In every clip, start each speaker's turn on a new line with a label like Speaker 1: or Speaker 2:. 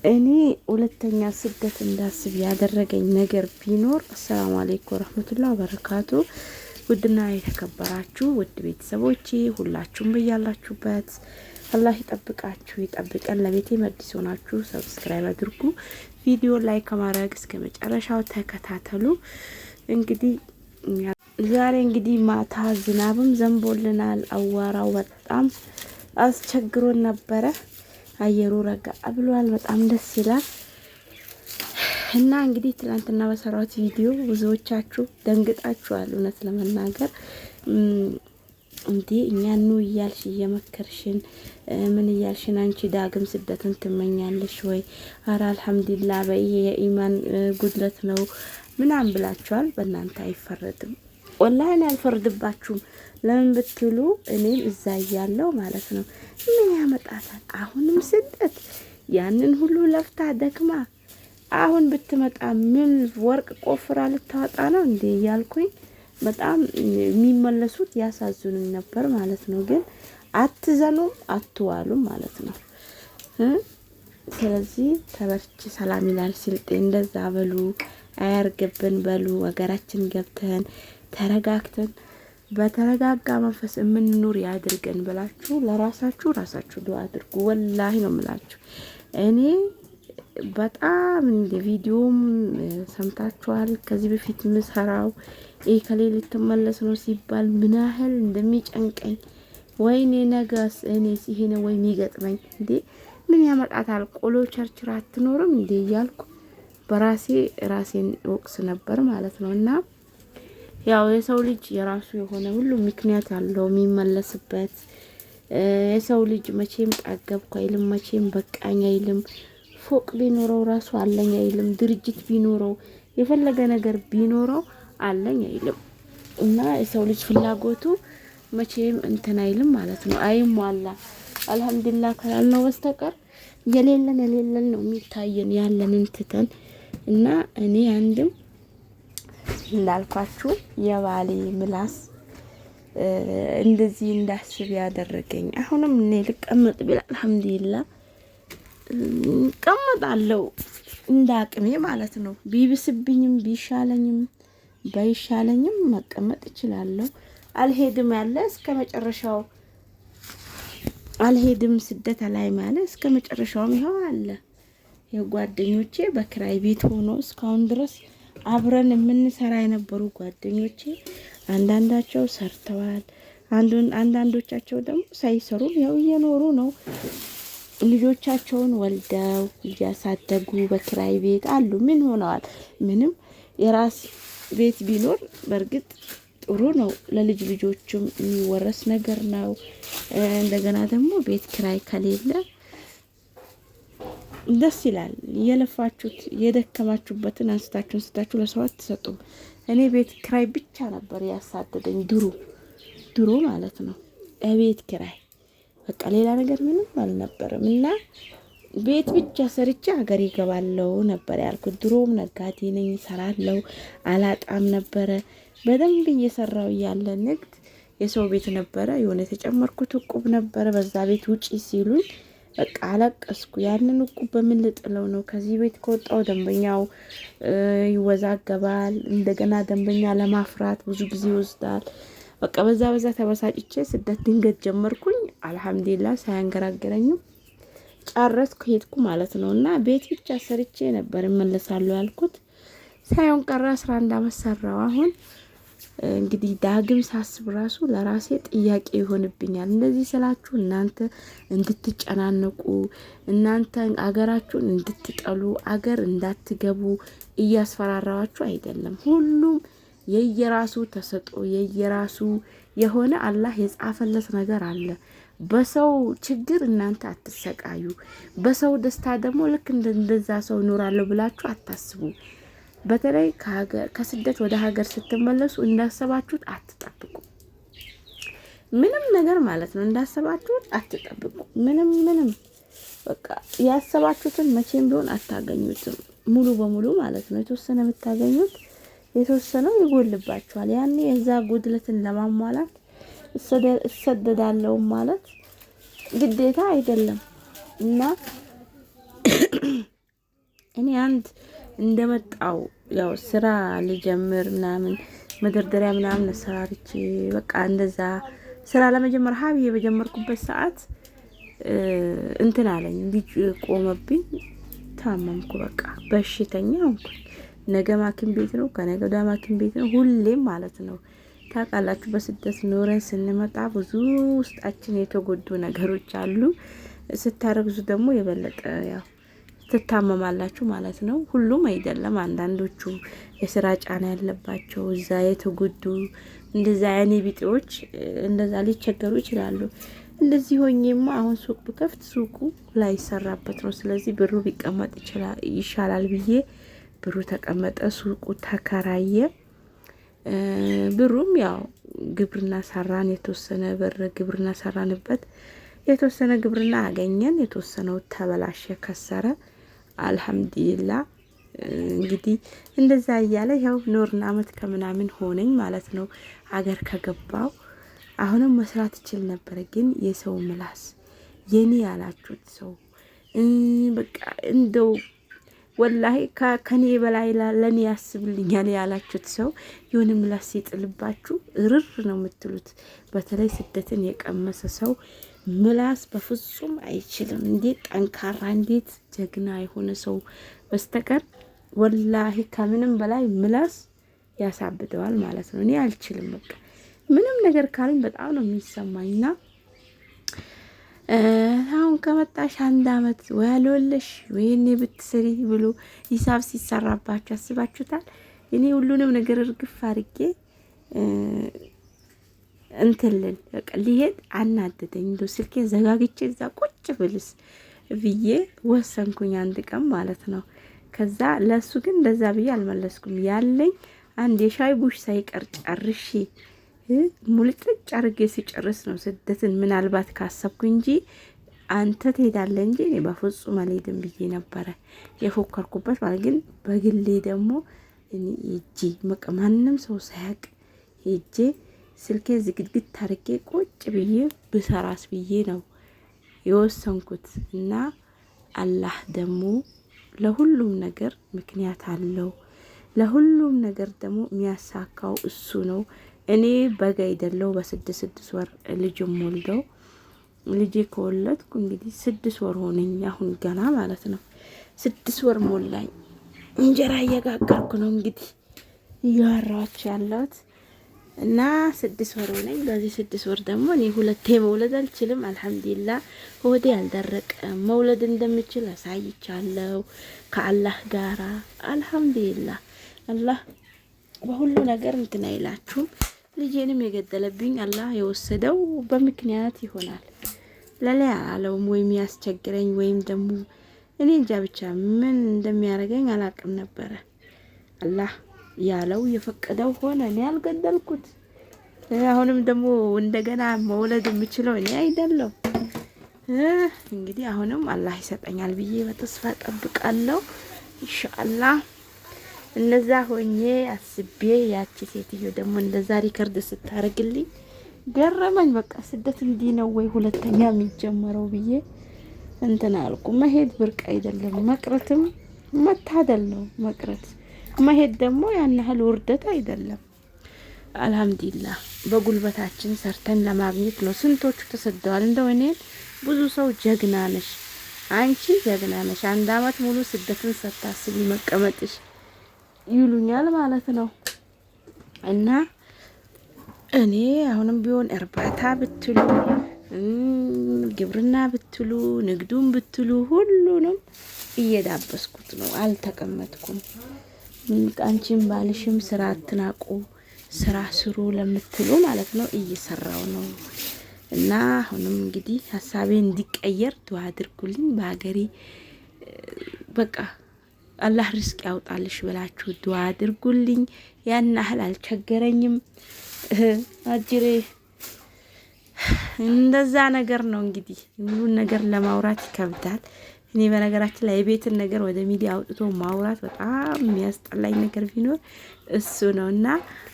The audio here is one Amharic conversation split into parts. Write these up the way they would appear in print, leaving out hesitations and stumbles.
Speaker 1: እኔ ሁለተኛ ስደት እንዳስብ ያደረገኝ ነገር ቢኖር አሰላሙ አለይኩም ወራህመቱላሂ ወበረካቱ። ውድና የተከበራችሁ ውድ ቤተሰቦቼ ሁላችሁም በያላችሁበት አላህ ይጠብቃችሁ ይጠብቀን። ለቤቴ መዲስ ሆናችሁ ሰብስክራይብ አድርጉ፣ ቪዲዮ ላይክ ከማድረግ እስከ መጨረሻው ተከታተሉ። እንግዲህ ዛሬ ማታ ዝናብም ዘንቦልናል። አዋራው በጣም አስቸግሮን ነበረ። አየሩ ረጋ ብሏል። በጣም ደስ ይላል። እና እንግዲህ ትላንትና በሰራሁት ቪዲዮ ብዙዎቻችሁ ደንግጣችኋል። እውነት ለመናገር እንዴ እኛኑ እያልሽ እየመከርሽን ምን እያልሽን አንቺ ዳግም ስደትን ትመኛለሽ ወይ? አረ አልሐምዱሊላህ በይሄ የኢማን ጉድለት ነው ምናምን ብላችኋል። በእናንተ አይፈረድም። ወላሂ እኔ አልፈርድባችሁም። ለምን ብትሉ እኔም እዛ እያለሁ ማለት ነው ምን ያመጣታል አሁንም ስደት ያንን ሁሉ ለፍታ ደክማ አሁን ብትመጣ ምን ወርቅ ቆፍራ ልታወጣ ነው እንዴ እያልኩኝ በጣም የሚመለሱት ያሳዝኑኝ ነበር ማለት ነው። ግን አትዘኑም አትዋሉም ማለት ነው። ስለዚህ ተበርቺ ሰላም ይላል ስልጤ። እንደዛ በሉ አያርገብን በሉ። ሀገራችን ገብተን ተረጋግተን በተረጋጋ መንፈስ የምንኖር ያድርገን ብላችሁ ለራሳችሁ ዱአ አድርጉ። ወላሂ ነው የምላችሁ። እኔ በጣም እንደ ቪዲዮም ሰምታችኋል። ከዚህ በፊት ምሰራው ከሌላ ልትመለስ ነው ሲባል ምን ያህል እንደሚጨንቀኝ ወይኔ ነገስ እኔ ሲሄነ ወይ የሚገጥመኝ እንዴ ምን ያመጣታል ቆሎ ቸርችራ አትኖርም እንዴ እያልኩ ራሴን ወቅስ ነበር ማለት ነው። እና ያው የሰው ልጅ የራሱ የሆነ ሁሉ ምክንያት አለው የሚመለስበት። የሰው ልጅ መቼም ጠገብኩ አይልም፣ መቼም በቃኝ አይልም። ፎቅ ቢኖረው ራሱ አለኝ አይልም። ድርጅት ቢኖረው የፈለገ ነገር ቢኖረው አለኝ አይልም። እና የሰው ልጅ ፍላጎቱ መቼም እንትን አይልም ማለት ነው። አይሟላ አልሐምዱሊላህ ካላልነው በስተቀር የሌለን ነው የሚታየን ያለንን ትተን። እና እኔ አንድም እንዳልኳችሁ የባሌ ምላስ እንደዚህ እንዳስብ ያደረገኝ። አሁንም እኔ ልቀመጥ ቢል አልሐምዱሊላህ ቀመጣለሁ እንደ አቅሜ ማለት ነው። ቢብስብኝም ቢሻለኝም ባይሻለኝም መቀመጥ እችላለሁ። አልሄድም ያለ እስከ መጨረሻው አልሄድም ስደት ላይ ማለት እስከ መጨረሻውም ይኸው አለ። የጓደኞቼ በክራይ ቤት ሆኖ እስካሁን ድረስ አብረን የምንሰራ የነበሩ ጓደኞቼ አንዳንዳቸው ሰርተዋል፣ አንዳንዶቻቸው ደግሞ ሳይሰሩ ያው እየኖሩ ነው። ልጆቻቸውን ወልደው እያሳደጉ በክራይ ቤት አሉ። ምን ሆነዋል? ምንም። የራስ ቤት ቢኖር በእርግጥ ጥሩ ነው፣ ለልጅ ልጆችም የሚወረስ ነገር ነው። እንደገና ደግሞ ቤት ክራይ ከሌለ ደስ ይላል። የለፋችሁት የደከማችሁበትን አንስታችሁን ስታችሁ ለሰው አትሰጡም። እኔ ቤት ክራይ ብቻ ነበር ያሳደደኝ ድሮ ማለት ነው። ቤት ክራይ በቃ ሌላ ነገር ምንም አልነበረም። እና ቤት ብቻ ሰርቼ ሀገር ይገባለው ነበር ያልኩት። ድሮም ነጋዴ ነኝ፣ ሰራለው፣ አላጣም ነበረ። በደንብ እየሰራው ያለ ንግድ የሰው ቤት ነበረ። የሆነ የተጨመርኩት እቁብ ነበረ። በዛ ቤት ውጪ ሲሉኝ በቃ አለቀስኩ። ያንን እቁብ በምን ልጥለው ነው? ከዚህ ቤት ከወጣው ደንበኛው ይወዛገባል። እንደገና ደንበኛ ለማፍራት ብዙ ጊዜ ይወስዳል። በቃ በዛ ተበሳጭቼ ስደት ድንገት ጀመርኩኝ። አልሐምዱሊላህ ሳያንገራገረኝም ጨረስኩ፣ ሄድኩ ማለት ነው። እና ቤት ብቻ ሰርቼ ነበር እመለሳለሁ ያልኩት። ሳይሆን ቀረ 11 አመት ሰራው። አሁን እንግዲህ ዳግም ሳስብ ራሱ ለራሴ ጥያቄ ይሆንብኛል። እንደዚህ ስላችሁ እናንተ እንድትጨናነቁ፣ እናንተ አገራችሁን እንድትጠሉ፣ አገር እንዳትገቡ እያስፈራራዋችሁ አይደለም። ሁሉም የየራሱ ተሰጥኦ የየራሱ የሆነ አላህ የጻፈለት ነገር አለ። በሰው ችግር እናንተ አትሰቃዩ። በሰው ደስታ ደግሞ ልክ እንደዛ ሰው እኖራለሁ ብላችሁ አታስቡ። በተለይ ከስደት ወደ ሀገር ስትመለሱ እንዳሰባችሁት አትጠብቁ። ምንም ነገር ማለት ነው እንዳሰባችሁት አትጠብቁ። ምንም በቃ ያሰባችሁትን መቼም ቢሆን አታገኙትም ሙሉ በሙሉ ማለት ነው። የተወሰነ የምታገኙት የተወሰነው ይጎልባችኋል። ያኔ የዛ ጉድለትን ለማሟላት እሰደዳለሁ ማለት ግዴታ አይደለም። እና እኔ አንድ እንደመጣው ያው ስራ ልጀምር ምናምን መደርደሪያ ምናምን አሰራርቼ በቃ እንደዛ ስራ ለመጀመር ሀብዬ በጀመርኩበት ሰዓት እንትን አለኝ ልጅ ቆመብኝ፣ ታመምኩ። በቃ በሽተኛ ሆንኩኝ። ነገ ማኪም ቤት ነው፣ ከነገ ወዲያ ማኪም ቤት ነው፣ ሁሌም ማለት ነው። ታውቃላችሁ በስደት ኖረን ስንመጣ ብዙ ውስጣችን የተጎዱ ነገሮች አሉ። ስታረግዙ ደግሞ የበለጠ ያው ትታመማላችሁ ማለት ነው። ሁሉም አይደለም፣ አንዳንዶቹ የስራ ጫና ያለባቸው እዛ የተጎዱ እንደዛ አይኔ ቢጤዎች እንደዛ ሊቸገሩ ይችላሉ። እንደዚህ ሆኜማ አሁን ሱቅ ብከፍት ሱቁ ላይ ይሰራበት ነው። ስለዚህ ብሩ ቢቀመጥ ይሻላል ብዬ ብሩ ተቀመጠ፣ ሱቁ ተከራየ። ብሩም ያው ግብርና ሰራን፣ የተወሰነ ብር ግብርና ሰራንበት፣ የተወሰነ ግብርና አገኘን፣ የተወሰነው ተበላሸ፣ ከሰረ። አልሐምዱሊላ እንግዲህ እንደዛ እያለ ያው ኖርን አመት ከምናምን ሆነኝ ማለት ነው አገር ከገባው። አሁንም መስራት ይችል ነበር፣ ግን የሰው ምላስ የኔ ያላችሁት ሰው በቃ እንደው ወላሂ ከኔ በላይ ለኔ ያስብልኛል ያላችሁት ሰው የሆነ ምላስ ሲጥልባችሁ ርር ነው የምትሉት። በተለይ ስደትን የቀመሰ ሰው ምላስ በፍጹም አይችልም። እንዴት ጠንካራ እንዴት ጀግና የሆነ ሰው በስተቀር ወላሂ ከምንም በላይ ምላስ ያሳብደዋል ማለት ነው። እኔ አልችልም። በቃ ምንም ነገር ካለኝ በጣም ነው የሚሰማኝና አሁን ከመጣሽ አንድ አመት ወይ አልወለሽ ወይኔ ብትሰሪ ብሎ ሂሳብ ሲሰራባችሁ አስባችሁታል? እኔ ሁሉንም ነገር እርግፍ አድርጌ እንትልል በቃ ሊሄድ አናደደኝ። እንደው ስልኬን ዘጋግቼ እዛ ቁጭ ብልስ ብዬ ወሰንኩኝ አንድ ቀን ማለት ነው። ከዛ ለሱ ግን እንደዛ ብዬ አልመለስኩም። ያለኝ አንድ የሻይ ቡሽ ሳይቀር ጨርሼ ሙልጭ አርጌ ሲጨርስ ነው ስደትን ምናልባት ካሰብኩ እንጂ አንተ ትሄዳለህ እንጂ እኔ በፍጹም አልሄድም ብዬ ነበረ የፎከርኩበት ማለት። ግን በግሌ ደግሞ እኔ ሄጄ ማንም ሰው ሳያውቅ ሄጄ ስልኬ ዝግድግድ ታርጌ ቁጭ ብዬ ብሰራስ ብዬ ነው የወሰንኩት። እና አላህ ደግሞ ለሁሉም ነገር ምክንያት አለው። ለሁሉም ነገር ደግሞ የሚያሳካው እሱ ነው። እኔ በጋ አይደለው በ6 ወር ልጅም ወልደው ልጄ ከወለድኩ እንግዲህ 6 ወር ሆነኝ። አሁን ገና ማለት ነው 6 ወር ሞላኝ። እንጀራ እየጋገርኩ ነው እንግዲህ እያወራኋችሁ ያለሁት እና 6 ወር ሆነኝ። በዚህ 6 ወር ደግሞ እኔ ሁለቴ መውለድ አልችልም። አልሐምዱሊላህ ሆዴ አልደረቀም። መውለድ እንደምችል አሳይቻለሁ ከአላህ ጋራ። አልሐምዱሊላህ አላህ በሁሉ ነገር እንትን አይላችሁም። ልጄንም የገደለብኝ አላህ የወሰደው በምክንያት ይሆናል። ለላይ አለውም ወይም ያስቸግረኝ ወይም ደግሞ እኔ እንጃ ብቻ ምን እንደሚያደርገኝ አላቅም ነበረ። አላህ ያለው የፈቀደው ሆነ። እኔ ያልገደልኩት። አሁንም ደግሞ እንደገና መውለድ የምችለው እኔ አይደለም። እንግዲህ አሁንም አላህ ይሰጠኛል ብዬ በተስፋ ጠብቃለሁ ኢንሻአላህ። እነዛ ሆኜ አስቤ ያቺ ሴትዮ ደግሞ እንደዛ ሪከርድ ስታረግልኝ ገረመኝ። በቃ ስደት እንዲህ ነው ወይ ሁለተኛ የሚጀመረው ብዬ እንትን አልኩ። መሄድ ብርቅ አይደለም፣ መቅረትም መታደል ነው። መቅረት መሄድ ደግሞ ያን ያህል ውርደት አይደለም። አልሐምዱሊላህ በጉልበታችን ሰርተን ለማግኘት ነው። ስንቶቹ ተሰደዋል። እንደው እኔን ብዙ ሰው ጀግና ነሽ፣ አንቺ ጀግና ነሽ፣ 1 አመት ሙሉ ስደትን ሳታስቢ መቀመጥሽ ይሉኛል ማለት ነው። እና እኔ አሁንም ቢሆን እርባታ ብትሉ ግብርና ብትሉ ንግዱን ብትሉ ሁሉንም እየዳበስኩት ነው። አልተቀመጥኩም። አንቺም ባልሽም ስራ አትናቁ፣ ስራ ስሩ ለምትሉ ማለት ነው እየሰራው ነው። እና አሁንም እንግዲህ ሀሳቤ እንዲቀየር ዱአ አድርጉልኝ። በሀገሬ በቃ አላህ ርስቅ ያውጣልሽ ብላችሁ ዱአ አድርጉልኝ። ያን ያህል አልቸገረኝም። አጅሬ እንደዛ ነገር ነው እንግዲህ ሁሉን ነገር ለማውራት ይከብዳል። እኔ በነገራችን ላይ የቤትን ነገር ወደ ሚዲያ አውጥቶ ማውራት በጣም የሚያስጠላኝ ነገር ቢኖር እሱ ነውና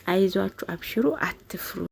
Speaker 1: አይዟችሁ፣ አብሽሩ፣ አትፍሩ።